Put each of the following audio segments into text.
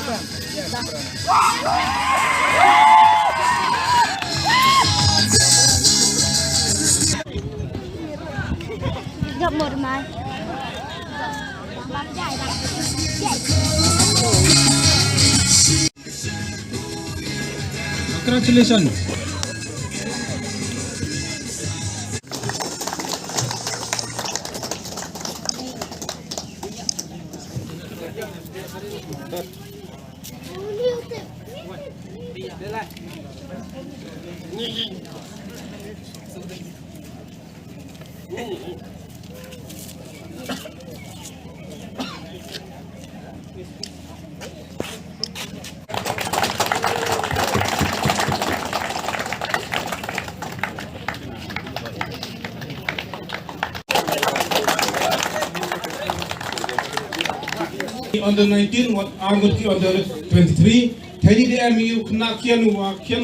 Gặp một mai. Congratulations. Under 19, what Armuti under 23. Tadi dia MU kena kian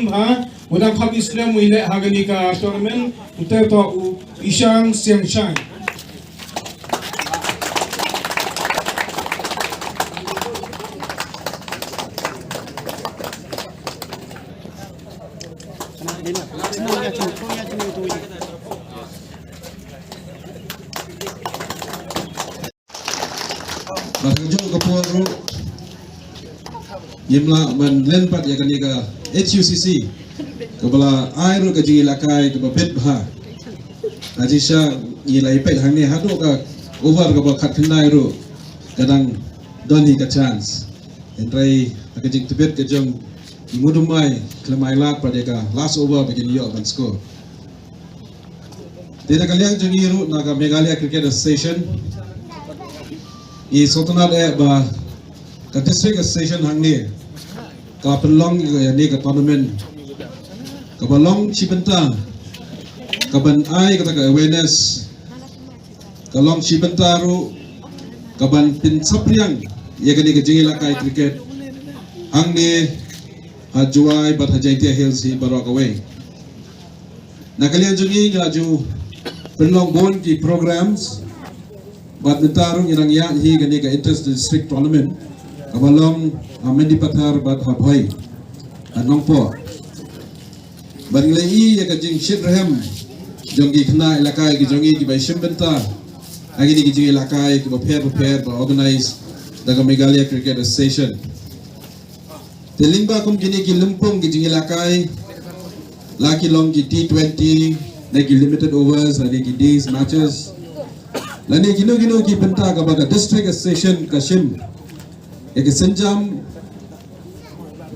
bah. Udang Cup Islam wilayah Haganika tournament. Utai to Ishang Siang Shang. Bakajong kaporo yimla man lenpat ya kanika HUCC kabala airu ka jingi lakai ka pet bha ajisha yilai pet hangne hadu ka over ka khat khnai ru kadang doni ka chance entrai ka jing tibet ka jong imudumai klamai lat padeka last over begin yo ban score tena kaliang jingi ru naga Meghalaya Cricket Association sotonat ba ka district association hangni ka penlong ni ka tournament ka balong chibenta ka ban ai ka awareness ka long chibenta ru ka ban pin sapriang ye ka ni ka jingi lakai cricket hangni hajuai bat hajaitia hills hi barok away nakalian jungi ngaju penlong bon ki programs badminton yang ya hi gani ka inter district tournament kabalong amendi pathar bad habhai anong po banglai ya ka jing shidraham jongi khna ilakai ki jongi ki bai shimbenta agini ki jingi ilakai ki prepare ba organize daga Meghalaya Cricket Association telingba kum kini ki lumpung ki jingi ilakai laki long ki T20 nagi limited overs ani ki days matches lani gino ki benta ka baga district association kashim ek senjam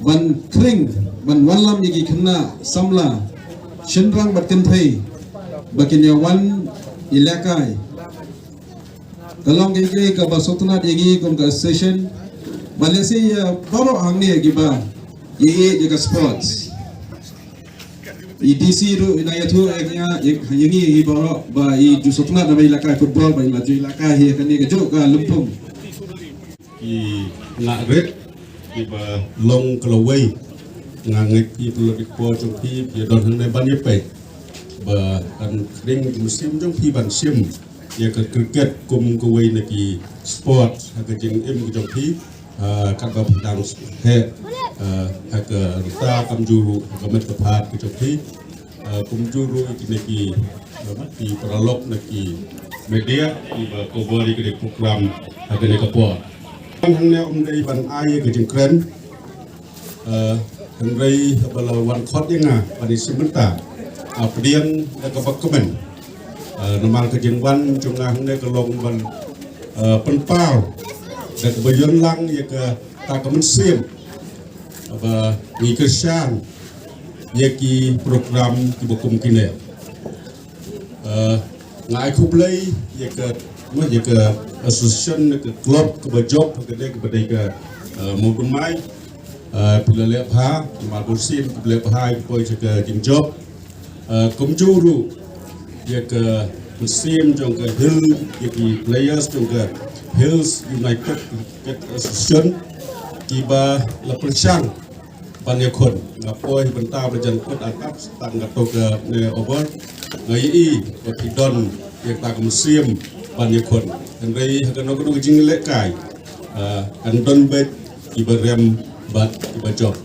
ban kring ban walam yagi khna samla shinrang batkin thai bakinya wan ilakai kalong ge ka basotna yagi kum ka association malaysia baro hangni yagi ba ye ka sports DC ru inayatu eknya yangi ibaro ba I jusutna na may lakai football ba laju lakai hi kani ka jo ka lumpung ki na red ki ba long kalawai ngangek ki peluk ko jong pi ya don hang ban ye pe ba kan ring musim jong pi ban sim ya ka cricket kum ko wei na ki sport ha ka jing em jong pi ka ba dang he haka rita kamjuru gamet kepat kecoki kumjuru ki di peralok naki media di cover di program haka ne kapor hangnya dai ban ai ke jengkren hangrai bala wan khot yang pada sebentar pedian ka bakmen normal ke jengwan jungah hangnya kelong ban penpau dan kebayon lang ya ke tak kemensim apa ngikesan yaki program ki bokum kine ngai kublai ya ke association ke club ke job ke de ke badai ke modumai pula le pha ma bursim le pha ko ke jing job komjuru ya ke musim jong ke hill yaki players jong ke Hills United Cricket Association tiba lepersyang Panyakon ngapoi benta berjan kot atap tang gato ke over ngai petidon yang tak musim Panyakon henry hakan no jing lekai andon bet ibarem bat ibajok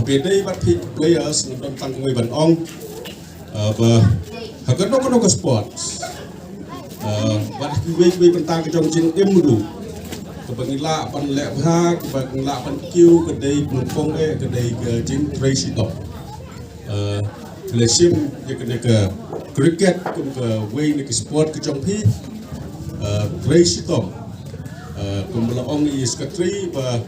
bedai bat players nonton tangkung iban ong hagan no sports bat we pentang ke jong jing imru kebangila pan lek ha kebangila pan kiu kedai mumpong kedai ke jing Tracy Top lesim je ke cricket kum ke we ni ke sport ke jong pi Tracy Top kumula ong is katri ba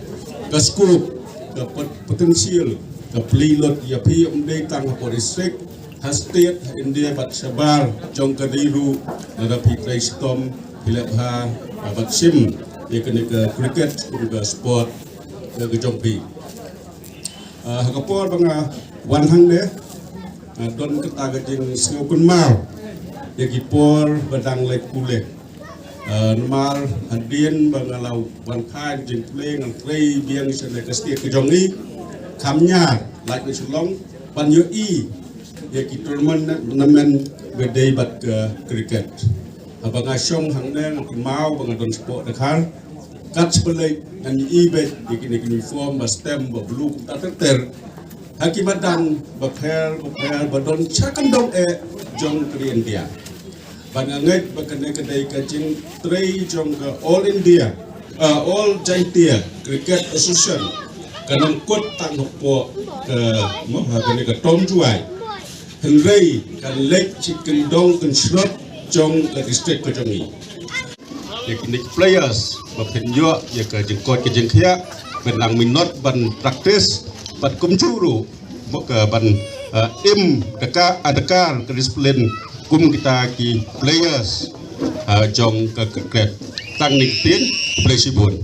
kaskup dapat potensial ke pelilot ya pi umdai tang po district hastet India bat sabar jong kadiru nada pi Tracy Top hilap ha bat sim ya kena ke cricket ke sport ke jong pi hakapor banga wan hang de don kita gajing sengokun mau ya kipor badang lek kule normal hadin bangalau wan khai jing play ngang play biang sele ke setiap ke jong ni kamnya like ni sulong pan yo i ya ki tournament namen bedai bat ke cricket abang asyong hang ne ngang mau bang don sport dekhar kat sebelai ngan i bet di uniform ba stem ba blue ta ter hakimat dan bakher badon chakan dong jong ke India banganget bakane kedai kacing tray jong ke all India all Jaitia Cricket Association kanang kot tang po ke mo hagane ke tom juai henrei kan lek chicken dong kan shrot jong ke district ke jongi teknik players bapen yo ya ke jengkot ke jengkhia benang minot ban praktis bat kumcuru moga ban im adakar ke disiplin kum kita ki players jong ke cricket tang nik tin play sibun